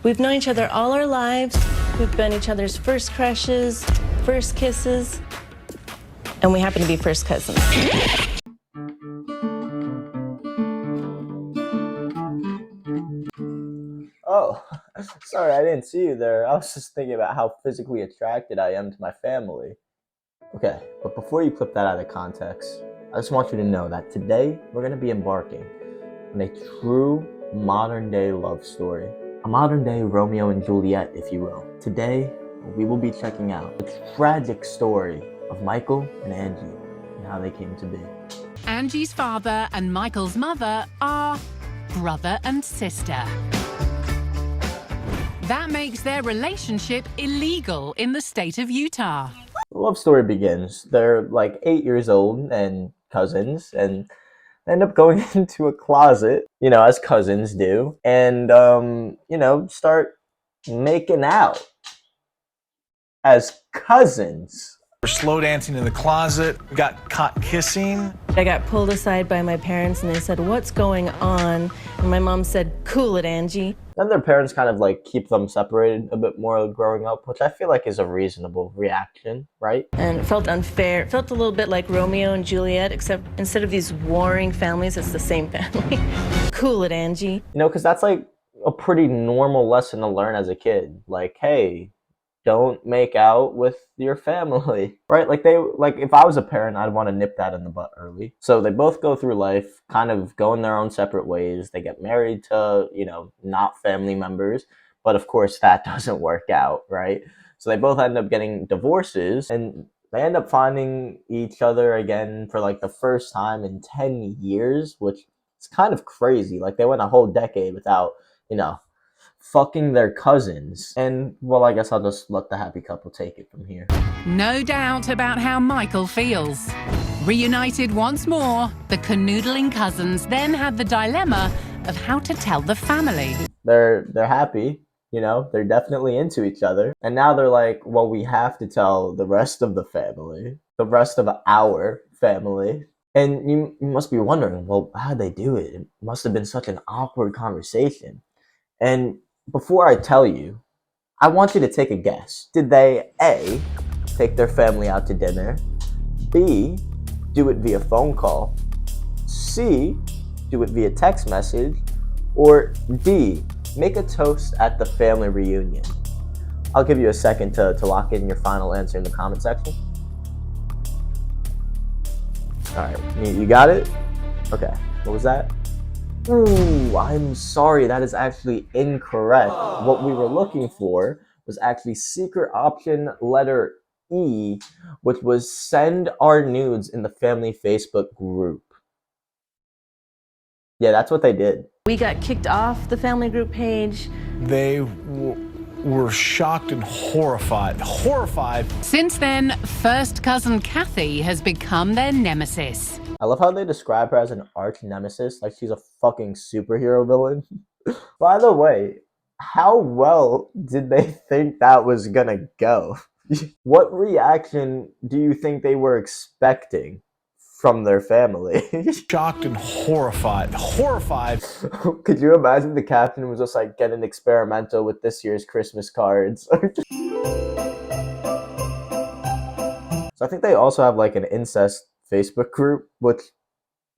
We've known each other all our lives. We've been each other's first crushes, first kisses, and we happen to be first cousins. Oh, sorry, I didn't see you there. I was just thinking about how physically attracted I am to my family. Okay, but before you clip that out of context, I just want you to know that today we're going to be embarking on a true modern day love story. A modern day Romeo and Juliet, if you will. Today, we will be checking out the tragic story of Michael and Angie and how they came to be. Angie's father and Michael's mother are brother and sister. That makes their relationship illegal in the state of Utah. The love story begins. They're like 8 years old and cousins, and they end up going into a closet, as cousins do, and, start making out as cousins. We're slow dancing in the closet, got caught kissing. I got pulled aside by my parents and they said, "What's going on?" And my mom said, "Cool it, Angie." Then their parents kind of like keep them separated a bit more growing up, which I feel like is a reasonable reaction, right? And it felt unfair. It felt a little bit like Romeo and Juliet, except instead of these warring families, it's the same family. Cool it, Angie. Because that's like a pretty normal lesson to learn as a kid. Like, hey, don't make out with your family, right? Like if I was a parent, I'd want to nip that in the butt early. So they both go through life kind of going their own separate ways. They get married to, not family members, but of course that doesn't work out, right? So they both end up getting divorces and they end up finding each other again for like the first time in 10 years, which is kind of crazy. Like they went a whole decade without, fucking their cousins. And, well, I guess I'll just let the happy couple take it from here. No doubt about how Michael feels. Reunited once more, the canoodling cousins then had the dilemma of how to tell the family. They're happy, they're definitely into each other. And now they're like, well, we have to tell the rest of the family, the rest of our family. And you must be wondering, well, how'd they do it? It must have been such an awkward conversation. And before I tell you, I want you to take a guess. Did they A, take their family out to dinner, B, do it via phone call, C, do it via text message, or D, make a toast at the family reunion? I'll give you a second to lock in your final answer in the comment section. Alright, you got it? Okay, what was that? Ooh, I'm sorry, that is actually incorrect. What we were looking for was actually secret option letter E, which was send our nudes in the family Facebook group. Yeah, that's what they did. We got kicked off the family group page. They were shocked and horrified. Since then, first cousin Kathy has become their nemesis. I love how they describe her as an arch nemesis, like she's a fucking superhero villain. By the way, how well did they think that was gonna go? What reaction do you think they were expecting from their family? Shocked and horrified. Could you imagine the captain was just like, getting experimental with this year's Christmas cards? So I think they also have like an incest Facebook group, which,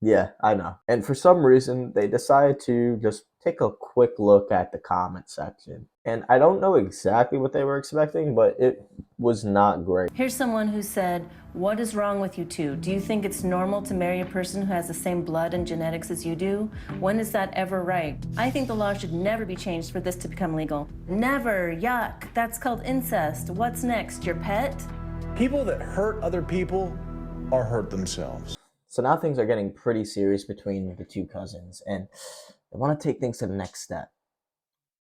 yeah, I know. And for some reason, they decided to just take a quick look at the comment section. And I don't know exactly what they were expecting, but it was not great. Here's someone who said, "What is wrong with you two? Do you think it's normal to marry a person who has the same blood and genetics as you do? When is that ever right? I think the law should never be changed for this to become legal. Never, yuck, that's called incest. What's next, your pet?" People that hurt other people are hurt themselves. So now things are getting pretty serious between the two cousins, and they want to take things to the next step.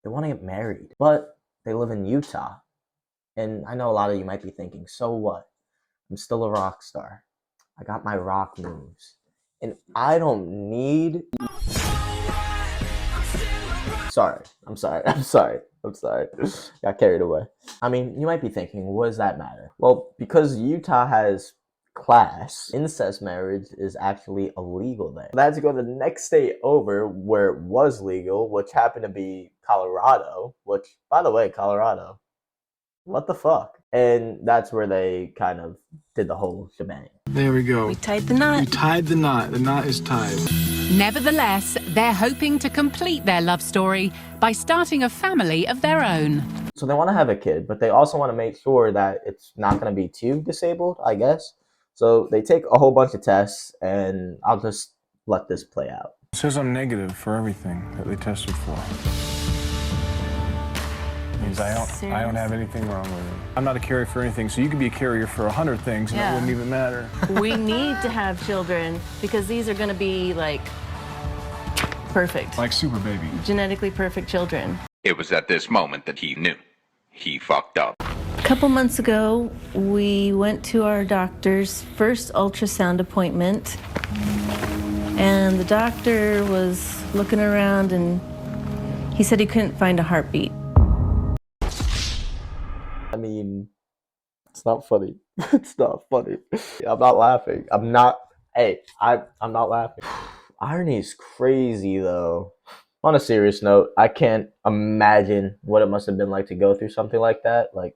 They want to get married, but they live in Utah. And I know a lot of you might be thinking, so what? I'm still a rock star. I got my rock moves. And I don't need... I'm sorry. Got carried away. I mean, you might be thinking, what does that matter? Well, because Utah has class, incest marriage is actually illegal there. I had to go to the next state over where it was legal, which happened to be Colorado, which, by the way, Colorado, what the fuck? And that's where they kind of did the whole shebang. There we go. We tied the knot. We tied the knot. The knot is tied. Nevertheless, they're hoping to complete their love story by starting a family of their own. So they want to have a kid, but they also want to make sure that it's not going to be too disabled, I guess. So they take a whole bunch of tests, and I'll just let this play out. It says I'm negative for everything that they tested for. Means I don't have anything wrong with it. I'm not a carrier for anything, so you could be a carrier for 100 things, and it wouldn't even matter. We need to have children because these are going to be like perfect. Like super baby. Genetically perfect children. It was at this moment that he knew. He fucked up. A couple months ago, we went to our doctor's first ultrasound appointment, and the doctor was looking around and he said he couldn't find a heartbeat. I mean, it's not funny. It's not funny. I'm not laughing. I'm not laughing. Irony is crazy, though. On a serious note, I can't imagine what it must have been like to go through something like that. Like,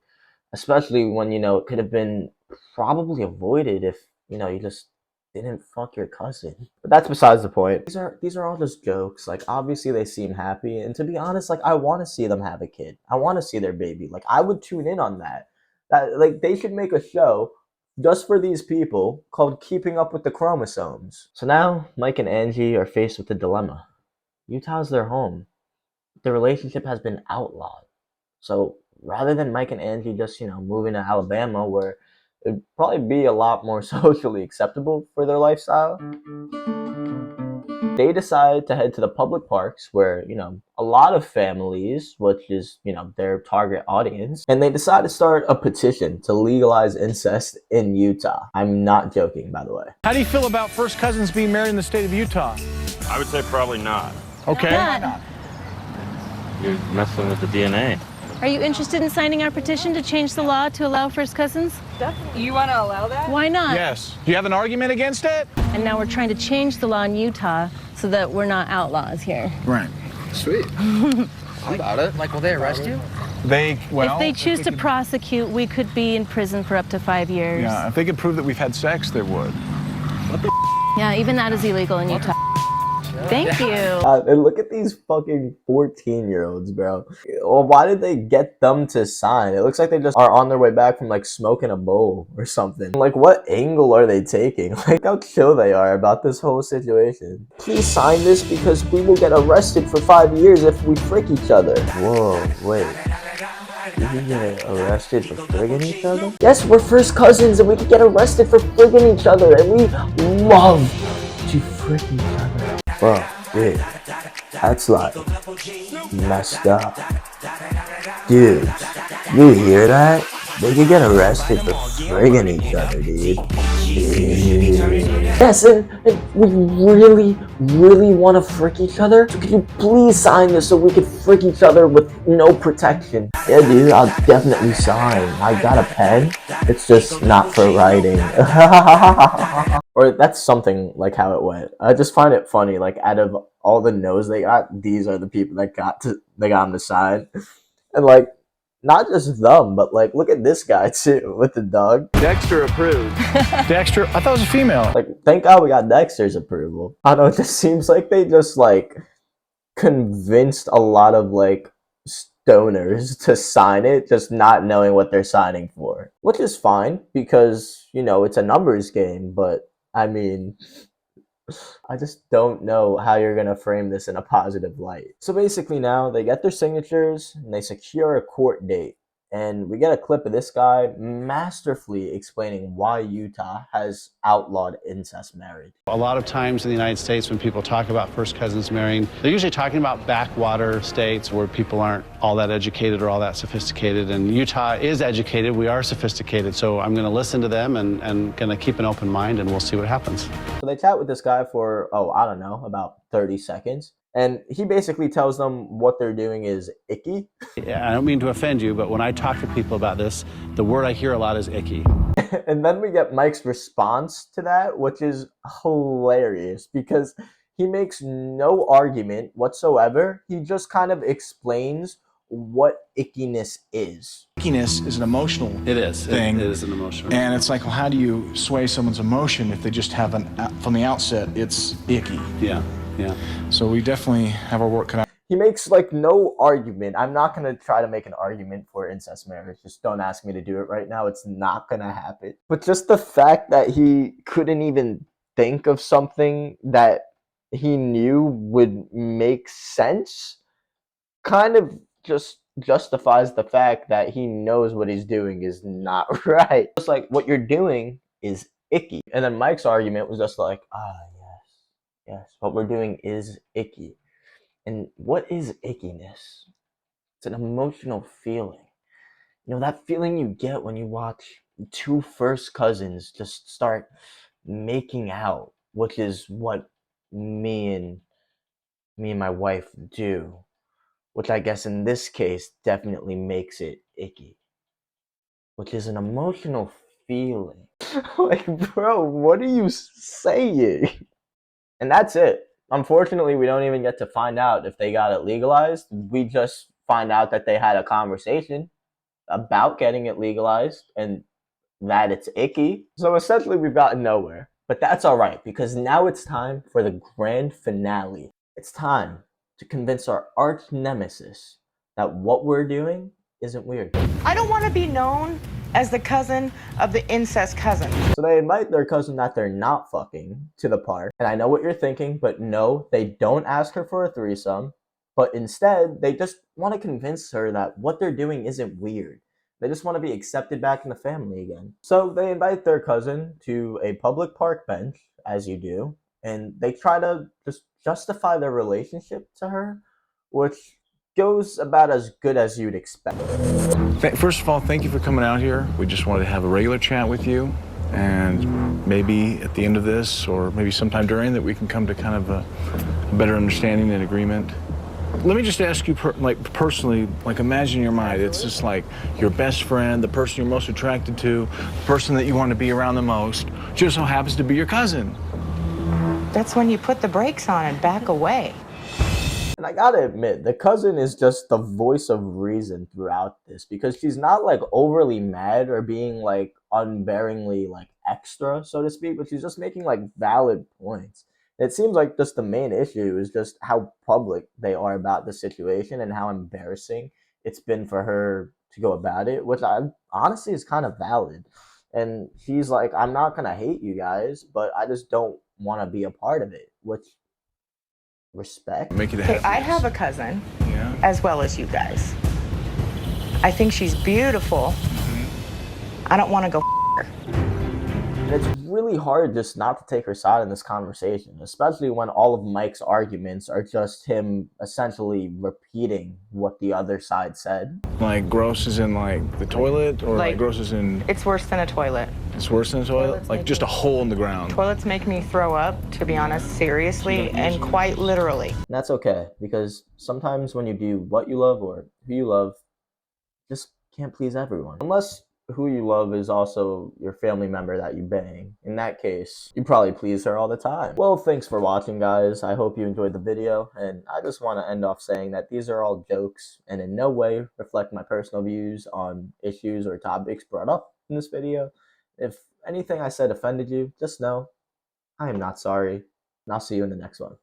especially when, it could have been probably avoided if, you just didn't fuck your cousin. But that's besides the point. These are all just jokes. Like, obviously they seem happy, and to be honest, like, I want to see them have a kid. I want to see their baby. Like, I would tune in on that. Like, they should make a show just for these people called Keeping Up with the Chromosomes. So now Mike and Angie are faced with a dilemma. Utah's their home. The relationship has been outlawed. So rather than Mike and Angie just, moving to Alabama, where it'd probably be a lot more socially acceptable for their lifestyle, they decide to head to the public parks where, a lot of families, which is, their target audience, and they decide to start a petition to legalize incest in Utah. I'm not joking, by the way. How do you feel about first cousins being married in the state of Utah? I would say probably not. Okay. Dad, You're messing with the DNA. are you interested in signing our petition to change the law to allow first cousins? You want to allow that? Why not? Yes. Do you have an argument against it? And now we're trying to change the law in Utah so that we're not outlaws here. Right. Sweet. About it. Like, will they arrest you? If they choose to prosecute, we could be in prison for up to 5 years. Yeah, if they could prove that we've had sex, they would. Yeah, even that is illegal in Utah. Thank you. And look at these fucking 14-year-olds, bro. Well, why did they get them to sign? It looks like they just are on their way back from, like, smoking a bowl or something. Like, what angle are they taking? Like, how chill they are about this whole situation. Please sign this because we will get arrested for 5 years if we frick each other. Whoa, wait. We can get arrested for frigging each other? Yes, we're first cousins and we can get arrested for frigging each other, and we love to frick each other. Bro, dude, that's like messed up. Dude, you hear that? They could get arrested for frigging each other, dude. Yes, and we really want to frick each other. So could you please sign this so we could frick each other with no protection? Yeah, dude, I'll definitely sign. I got a pen. It's just not for writing. Or that's something like how it went. I just find it funny. Like, out of all the no's they got, these are the people that got them to sign. And like, not just them, but like, look at this guy too with the dog. Dexter approved. Dexter, I thought it was a female. Like, thank God we got Dexter's approval. I don't know, it just seems like they just like convinced a lot of like stoners to sign it, just not knowing what they're signing for. Which is fine because, it's a numbers game, but I mean, I just don't know how you're going to frame this in a positive light. So basically now they get their signatures and they secure a court date. And we get a clip of this guy masterfully explaining why Utah has outlawed incest marriage. A lot of times in the United States when people talk about first cousins marrying, they're usually talking about backwater states where people aren't all that educated or all that sophisticated. And Utah is educated, we are sophisticated. So I'm going to listen to them and going to keep an open mind, and we'll see what happens. So they chat with this guy for, I don't know, about 30 seconds. And he basically tells them what they're doing is icky. Yeah, I don't mean to offend you, but when I talk to people about this, the word I hear a lot is icky. And then we get Mike's response to that, which is hilarious because He makes no argument whatsoever. He just kind of explains what ickiness is. Ickiness is an emotional thing. It is an emotional. And it's like, well, how do you sway someone's emotion if they just have from the outset, it's icky? Yeah, yeah. So we definitely have our work cut out. He makes like no argument. I'm not going to try to make an argument for incest marriage. Just don't ask me to do it right now. It's not going to happen. But just the fact that he couldn't even think of something that he knew would make sense kind of just justifies the fact that he knows what he's doing is not right. It's like, what you're doing is icky. And then Mike's argument was just like, yes, what we're doing is icky. And what is ickiness? It's an emotional feeling. You know, that feeling you get when you watch two first cousins just start making out, which is what me and my wife do, which I guess in this case definitely makes it icky, which is an emotional feeling. Like, bro, what are you saying? And that's it. Unfortunately, we don't even get to find out if they got it legalized. We just find out that they had a conversation about getting it legalized and that it's icky. So essentially, we've gotten nowhere. But that's all right, because now it's time for the grand finale. It's time to convince our arch nemesis that what we're doing isn't weird. I don't want to be known as the cousin of the incest cousin. So they invite their cousin that they're not fucking to the park. And I know what you're thinking, but no, they don't ask her for a threesome. But instead, they just want to convince her that what they're doing isn't weird. They just want to be accepted back in the family again. So they invite their cousin to a public park bench, as you do, and they try to just justify their relationship to her, which goes about as good as you'd expect. First of all, thank you for coming out here. We just wanted to have a regular chat with you, and maybe at the end of this, or maybe sometime during that, we can come to kind of a better understanding and agreement. Let me just ask you, personally, like, imagine your mind. It's just like your best friend, the person you're most attracted to, the person that you want to be around the most, just so happens to be your cousin. That's when you put the brakes on and back away. And I gotta admit, the cousin is just the voice of reason throughout this, because she's not like overly mad or being like unbearingly like extra, so to speak, but she's just making like valid points. It seems like just the main issue is just how public they are about the situation and how embarrassing it's been for her to go about it, which I honestly is kind of valid. And she's like, I'm not gonna hate you guys, but I just don't want to be a part of it, which respect. Make it Okay, happen. I have a cousin, Yeah. as well as you guys. I think she's beautiful. I don't want to go her. And it's really hard just not to take her side in this conversation, especially when all of Mike's arguments are just him essentially repeating what the other side said. Like, gross is in like the toilet, or like gross is in... It's worse than a toilet. It's worse than a toilet? Like just a hole in the ground. Toilets make me throw up, to be honest, seriously, and quite literally. And that's okay, because sometimes when you do what you love or who you love, you just can't please everyone. Unless who you love is also your family member that you bang. In that case, you probably please her all the time. Well, thanks for watching, guys. I hope you enjoyed the video, and I just want to end off saying that these are all jokes and in no way reflect my personal views on issues or topics brought up in this video. If anything I said offended you, just know I am not sorry, and I'll see you in the next one.